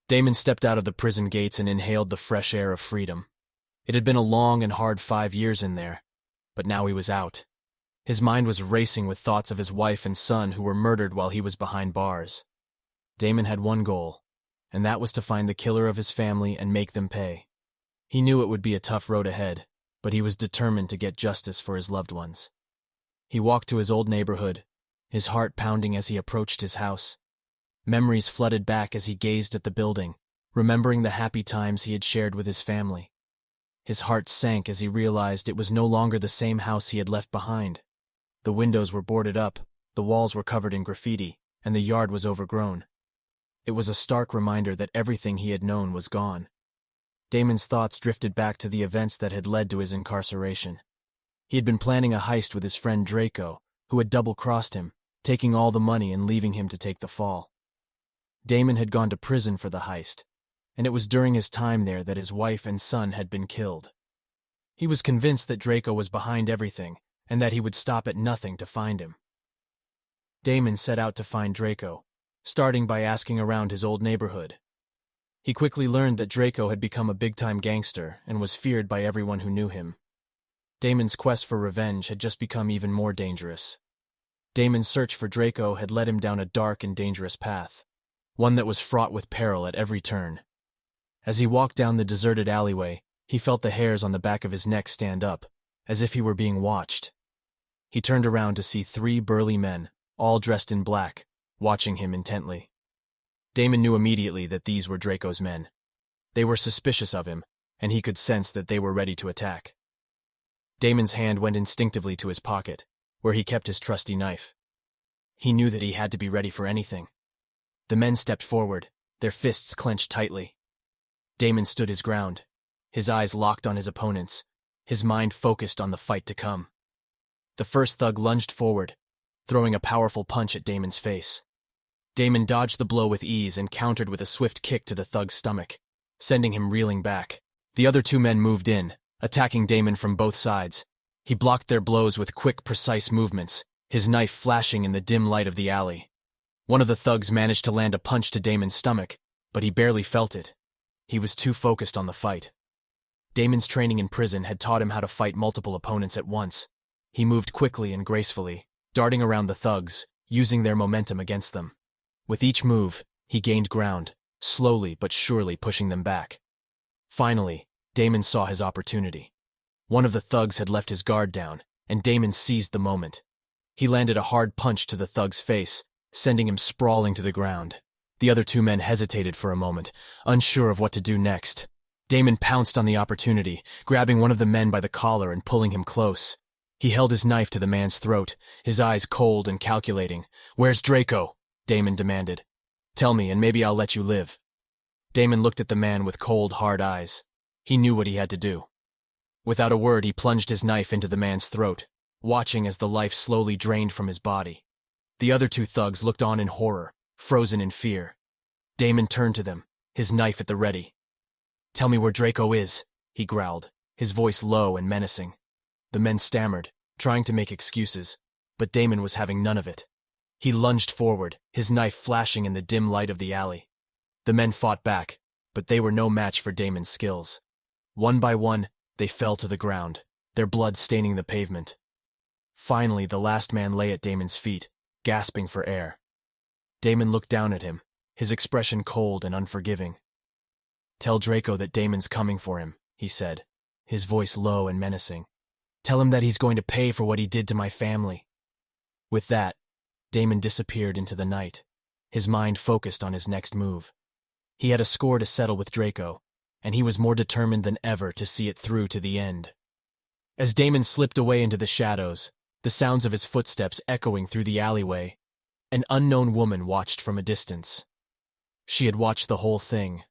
Damon stepped out of the prison gates and inhaled the fresh air of freedom. It had been a long and hard 5 years in there, but now he was out. His mind was racing with thoughts of his wife and son who were murdered while he was behind bars. Damon had one goal, and that was to find the killer of his family and make them pay. He knew it would be a tough road ahead, but he was determined to get justice for his loved ones. He walked to his old neighborhood, his heart pounding as he approached his house. Memories flooded back as he gazed at the building, remembering the happy times he had shared with his family. His heart sank as he realized it was no longer the same house he had left behind. The windows were boarded up, the walls were covered in graffiti, and the yard was overgrown. It was a stark reminder that everything he had known was gone. Damon's thoughts drifted back to the events that had led to his incarceration. He had been planning a heist with his friend Drako, who had double-crossed him, taking all the money and leaving him to take the fall. Damon had gone to prison for the heist, and it was during his time there that his wife and son had been killed. He was convinced that Drako was behind everything, and that he would stop at nothing to find him. Damon set out to find Drako, starting by asking around his old neighborhood. He quickly learned that Drako had become a big-time gangster and was feared by everyone who knew him. Damon's quest for revenge had just become even more dangerous. Damon's search for Drako had led him down a dark and dangerous path, one that was fraught with peril at every turn. As he walked down the deserted alleyway, he felt the hairs on the back of his neck stand up, as if he were being watched. He turned around to see 3 burly men, all dressed in black, watching him intently. Damon knew immediately that these were Drako's men. They were suspicious of him, and he could sense that they were ready to attack. Damon's hand went instinctively to his pocket, where he kept his trusty knife. He knew that he had to be ready for anything. The men stepped forward, their fists clenched tightly. Damon stood his ground, his eyes locked on his opponents, his mind focused on the fight to come. The first thug lunged forward, throwing a powerful punch at Damon's face. Damon dodged the blow with ease and countered with a swift kick to the thug's stomach, sending him reeling back. The other 2 men moved in, attacking Damon from both sides. He blocked their blows with quick, precise movements, his knife flashing in the dim light of the alley. One of the thugs managed to land a punch to Damon's stomach, but he barely felt it. He was too focused on the fight. Damon's training in prison had taught him how to fight multiple opponents at once. He moved quickly and gracefully, darting around the thugs, using their momentum against them. With each move, he gained ground, slowly but surely pushing them back. Finally, Damon saw his opportunity. One of the thugs had left his guard down, and Damon seized the moment. He landed a hard punch to the thug's face, sending him sprawling to the ground. The other 2 men hesitated for a moment, unsure of what to do next. Damon pounced on the opportunity, grabbing one of the men by the collar and pulling him close. He held his knife to the man's throat, his eyes cold and calculating. "Where's Drako?" Damon demanded. "Tell me, and maybe I'll let you live." Damon looked at the man with cold, hard eyes. He knew what he had to do. Without a word, he plunged his knife into the man's throat, watching as the life slowly drained from his body. The other 2 thugs looked on in horror, frozen in fear. Damon turned to them, his knife at the ready. "Tell me where Drako is," he growled, his voice low and menacing. The men stammered, trying to make excuses, but Damon was having none of it. He lunged forward, his knife flashing in the dim light of the alley. The men fought back, but they were no match for Damon's skills. One by one, they fell to the ground, their blood staining the pavement. Finally, the last man lay at Damon's feet, gasping for air. Damon looked down at him, his expression cold and unforgiving. "Tell Drako that Damon's coming for him," he said, his voice low and menacing. "Tell him that he's going to pay for what he did to my family." With that, Damon disappeared into the night, his mind focused on his next move. He had a score to settle with Drako, and he was more determined than ever to see it through to the end. As Damon slipped away into the shadows, the sounds of his footsteps echoing through the alleyway, an unknown woman watched from a distance. She had watched the whole thing.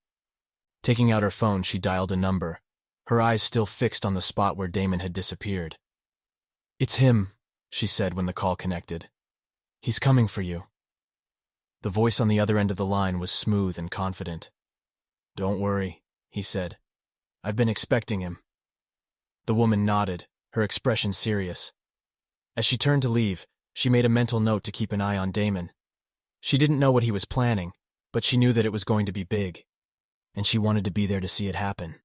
Taking out her phone, she dialed a number, her eyes still fixed on the spot where Damon had disappeared. "It's him," she said when the call connected. "He's coming for you." The voice on the other end of the line was smooth and confident. "Don't worry," he said. "I've been expecting him." The woman nodded, her expression serious. As she turned to leave, she made a mental note to keep an eye on Damon. She didn't know what he was planning, but she knew that it was going to be big. and she wanted to be there to see it happen.